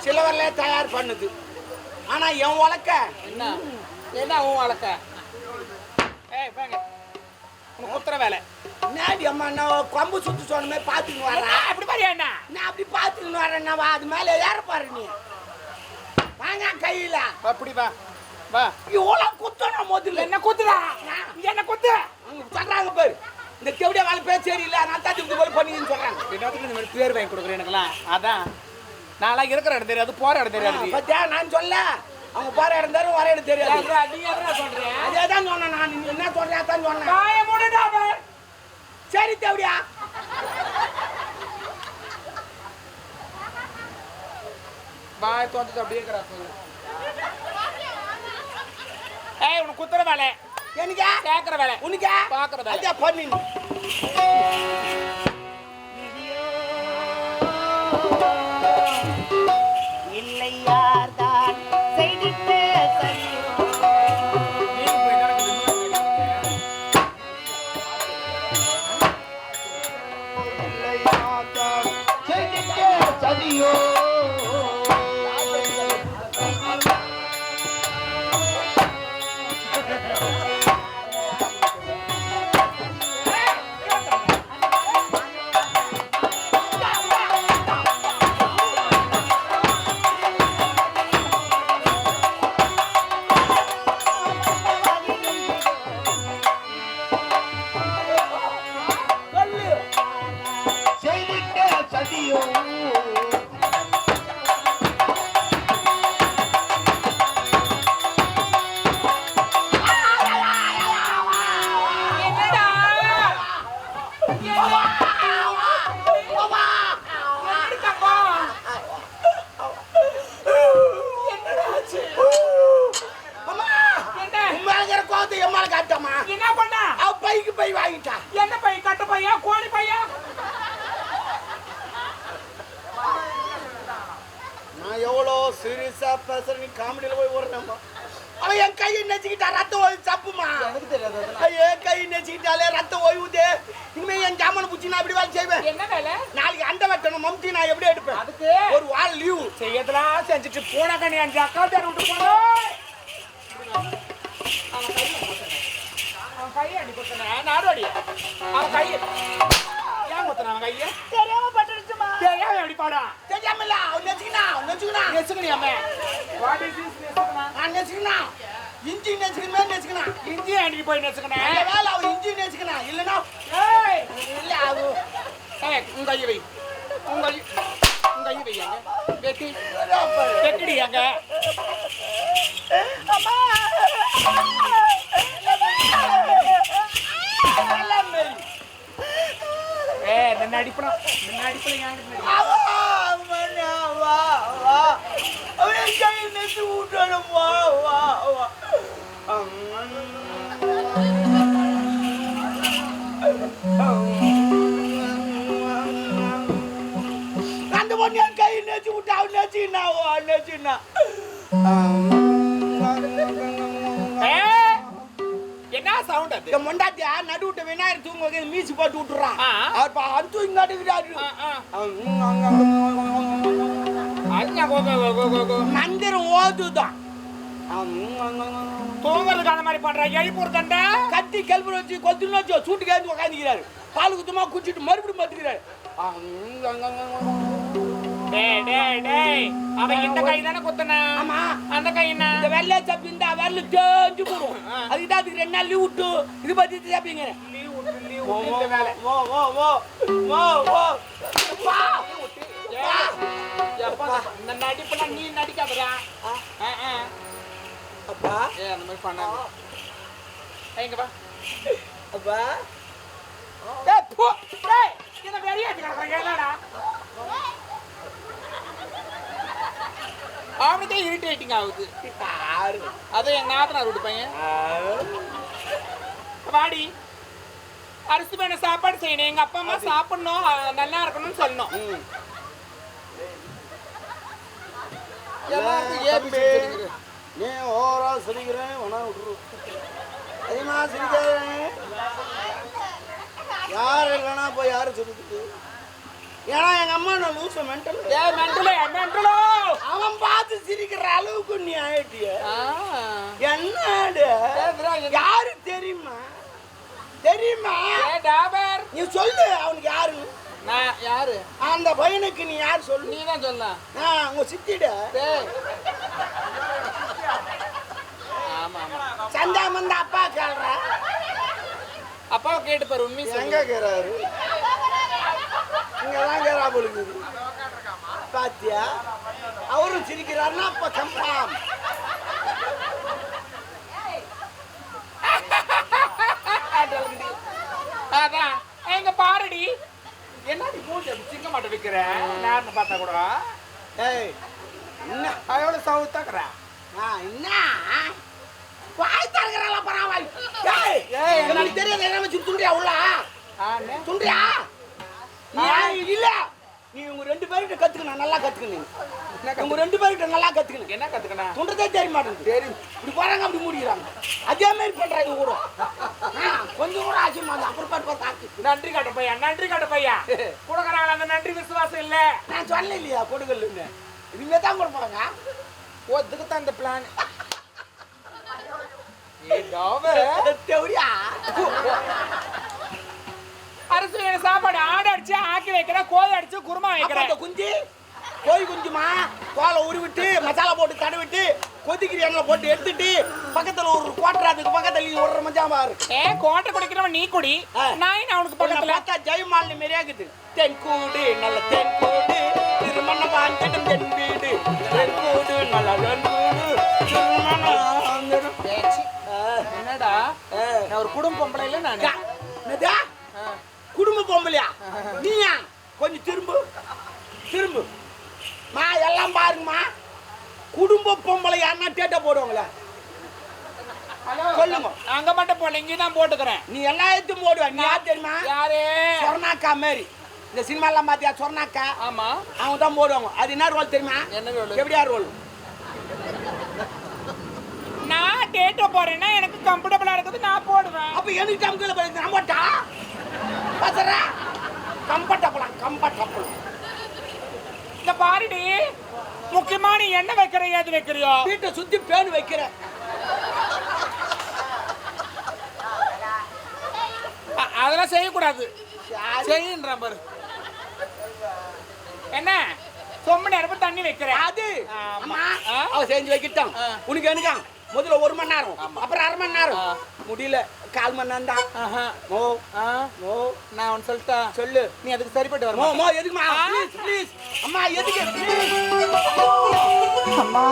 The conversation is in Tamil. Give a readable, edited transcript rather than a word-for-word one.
சிலவர்ல தயார் பண்ணுது. ஆனா என் உலக்க என்ன உன் வழக்க? ஏய் பாங்க உனக்கு குத்துற வேலை. நாடி அம்மா நான் கொம்பு சுத்து சொன்னமே பாத்துன்னு வரேன். அப்படி பாரியா என்ன? நான் அப்படி பாத்துன்னு வரேன். நான் அது மேல ஏற பாரு நீ. வாங்க கையில அப்படி வா வா. இவ்வளோ குத்தணும் முதல்ல. என்ன குத்துடா? என்ன குத்து? சொல்றாங்க பாரு. இந்த தேவடியா வேலை பேர் சரியில்லை. நான் தான் இந்த மாதிரி பண்ணின்னு சொல்றாங்க. என்னத்துக்கு இந்த மாதிரி பேர் வாங்கி கொடுக்குறேன் எனக்குலாம்? அதான் நான்லாம் இருக்கிற இடம் தெரியாது, போற இடம் தெரியாது. பத்தியா நான் சொல்ல அவங்க போற இடம் தெரியும், வர இடம் தெரியாது. நீ என்ன சொல்றேன்? அதே தான் சொன்னேன் நான். நீ என்ன சொல்றேன் தான் சொன்னேன். வாய மூடுடா பாரு. சரி தேவடியா. வாய் தோந்து அப்படியே இருக்கறா சொல்லு. ஏய் உனக்கு குத்துற வேலை. எனக்கு கேக்குற வேலை. உனக்கு பாக்குற வேலை. அத பண்ணு. இல்லை யார்தான் செய்திட்டு சரியோ. நீங்க போய் நடக்குது. இல்லை யார்தான் செய்திட்டு சரியோ. காமெடியில போய் ஓடுறேம்மா. அவன் என் கையை நெச்சிக்கிட்டா ரத்தம் ஓய்வு தப்புமா. எனக்கு தெரியாது. என் கை நெச்சிக்கிட்டாலே ரத்தம் ஓய்வுது. இனிமே என் ஜாமனை பிடிச்சி நான் எப்படி வேலை செய்வேன்? என்ன வேலை? நாளைக்கு அண்டை வெட்டணும். மம்தி நான் எப்படி எடுப்பேன்? அதுக்கு ஒரு வாரம் லீவு செய்யறதெல்லாம் செஞ்சுட்டு போனாக்க நீ அஞ்சு அக்கா பேர் விட்டு போனோம். அவன் கையை அடி கொடுத்தன நாடு அடி. அவன் கையை ஏன் கொடுத்தன? அவன் கையை தெரியாம பட்டுடுச்சுமா. தெரியாம எப்படி பாடா? தெரியாம இல்ல. அவன் நெச்சிக்கினா நெசுக்கணியாமே. வாட் இஸ் திஸ் நெசுக்கனா? நான் நெச்சிக்கினா இஞ்சி நெச்சிக்கணுமே நெச்சிக்கினா. இஞ்சி அன்னைக்கு போய் நெசுக்கனே. அந்த வேலை அவன் இஞ்சி நெச்சிக்கினா இல்லைன்னா ஏய் இல்ல அது உங்க கையை வை. உங்க கையை வையாங்க. வெட்டி வெட்டிடியாங்க. அம்மா நின்று அடிப்பணும். நின்று அடிப்பல ஏன் அவன் கை நெச்சு விட்டணும். வா வா வா அந்த பொண்ணு என் கை நெச்சு விட்டா. அவன் நெச்சுன்னா என்ன சவுண்ட் அது? இந்த மொண்டாட்டியா நடு விட்ட விநாயகர் தூங்க மீசி போட்டு விட்டுறான். அவர் அந்து இங்காட்டுக்கிறாரு. மந்திரம் ஓதுதான். தூங்குறதுக்கு அந்த மாதிரி பண்ற. எழுப்பூர் தண்டை கத்தி கல்புர வச்சு கொத்துன்னு வச்சு சூட்டு கேட்டு உட்காந்துக்கிறாரு. பால் குத்தமா குடிச்சிட்டு மறுபடியும் பார்த்துக்கிறாரு. அவன் இந்த கை தானே குத்தன? ஆமா. அந்த கை என்ன? இந்த வெள்ளை சப்பி இந்த வரல தேஞ்சு போடும். அதுதான் அதுக்கு 2 நாள் லீவ் விட்டு இது பத்தி சாப்பிங்க. லீவ் விட்டு வேலை. இந்த நடிப்புலாம் நீ நடிக்காதடா. அப்பா அந்த மாதிரி பண்ண எங்க பா அப்பா இதை வெளியே என்னடா அவனுக்கே இரிட்டேட்டிங் ஆகுது. அதை எங்க நாத்தனார் விட்டு பையன் வாடி அரிசி வேணும் சாப்பாடு செய்யணும். எங்க அப்பா அம்மா சாப்பிடணும், நல்லா இருக்கணும்னு சொல்லணும். நீ ஓரா சிரிக்கிறேன் உணவு விட்டுரு. அதிகமா சிரிக்கிறேன். யார் இல்லைன்னா போய் யாரும் சிரிக்குது. ஏன்னா எங்க அம்மா நான் லூச மென்டல். மென்டலோ அளவுக்கு நீ ஆயிட்டிய என்னடு யாரு தெரியுமா டாபர் நீ சொல்லு அவனுக்கு யாரு நான் யாரு அந்த பையனுக்கு நீ யாரு சொல்லு நீ தான் சொல்ல உங்க சித்திட ஆமா ஆமா சந்தா மந்த அப்பா கேள்ற அப்பாவை கேட்டு பாரு உண்மை எங்க கேறாரு இங்கதான் கேரா பொழுது பாத்தியா அவரும் சிரிக்கிறாருன்னா அப்ப கம்பாம் அதான் எங்க பாருடி என்னடி மூஞ்சி அப்படி சிங்க மாட்ட வைக்கிற நேரம் பார்த்தா கூட ஏய் என்ன எவ்வளவு சவுத்தாக்குற என்ன வாய் தரங்கறல பரவாயில்லை ஏய் எனக்கு தெரியாது என்ன வச்சு துண்டியா உள்ள துண்டியா நீ இல்ல நீ உங்க ரெண்டு பேர்கிட்ட கத்துக்கணும் நல்லா கத்துக்கணும் உங்க ரெண்டு பேர்கிட்ட நல்லா கத்துக்கணும் என்ன கத்துக்கணும் துண்டதே தெரிய மாட்டேங்குது தெரியும் இப்படி போறாங்க அப்படி மூடிக்கிறாங்க அதே மாதிரி பண்றாங்க கூட கொஞ்சம் கூட ஆச்சரியமா இருந்தா அப்புறம் பார்த்து நன்றி காட்ட பையா கொடுக்கறாங்க அந்த நன்றி விசுவாசம் இல்ல நான் சொல்ல இல்லையா கொடுக்கலன்னு இனிமே தான் கொடுப்பாங்க ஒதுக்கு தான் இந்த பிளான் அரசு சாப்பாடு ஆடு அடிச்சு ஆக்கி வைக்கிற கோழி அடிச்சு குருமா வைக்கிற குஞ்சு கோழி குஞ்சுமா கோலை உருவிட்டு மசாலா போட்டு தடவிட்டு கொதிக்கிற எண்ணெய் போட்டு எடுத்துட்டு பக்கத்துல ஒரு கோட்டை அதுக்கு பக்கத்துல ஒரு மஞ்சாமா இருக்கு கோட்டை குடிக்கிறவன் நீ குடி நான் அவனுக்கு பக்கத்துல பார்த்தா ஜெயமாலினி மாரியா இருக்குது தென்கூடு நல்ல தென்கூடு திருமண பாஞ்சிடும் தென் வீடு தென்கூடு நல்ல தென்கூடு என்னடா நான் ஒரு குடும்ப பொம்பளை இல்ல நான் குடும்ப பொம்பளையா நீயா கொஞ்சம் திரும்பு மா எல்லாம் பாருங்கம்மா குடும்ப பொம்பளை யாருன்னா டேட்டா போடுவாங்களா சொல்லுங்க அங்க மட்டும் போல இங்கதான் போட்டுக்கிறேன் நீ எல்லா இடத்தையும் போடுவ நீ யார் தெரியுமா யாரு சொர்ணாக்கா மாரி இந்த சினிமா எல்லாம் பாத்தியா சொர்ணாக்கா ஆமா அவங்க தான் போடுவாங்க அது என்ன ரோல் தெரியுமா என்ன ரோல் எப்படியா ரோல் நான் டேட்டா போறேன்னா எனக்கு கம்ஃபர்டபிளா இருக்குது நான் போடுவேன் அப்ப எனக்கு டம்கல போய் நம்பட்டா பாத்தறா கம்ஃபர்டபிள் இந்த பாருடி முக்கியமான எண்ணெய் வைக்கிற ஏது வைக்கிறியோ வீட்டை சுத்தி பேன் வைக்கிற அதெல்லாம் செய்யக்கூடாது செய்யுன்ற பாரு என்ன சொம்பு நேரம் தண்ணி வைக்கிறேன் அது அம்மா அவ செஞ்சு வைக்கிட்டோம் உனக்கு எனக்கா முதல்ல 1 மணி நேரம் அப்புறம் 1/2 மணி நேரம் முடியல 1/4 மணி நேரம் தான் நான் ஒன்னு சொல்லிட்டா சொல்லு நீ அதுக்கு சரிப்பட்டு வர எதுக்குமா ப்ளீஸ் அம்மா எதுக்கு அம்மா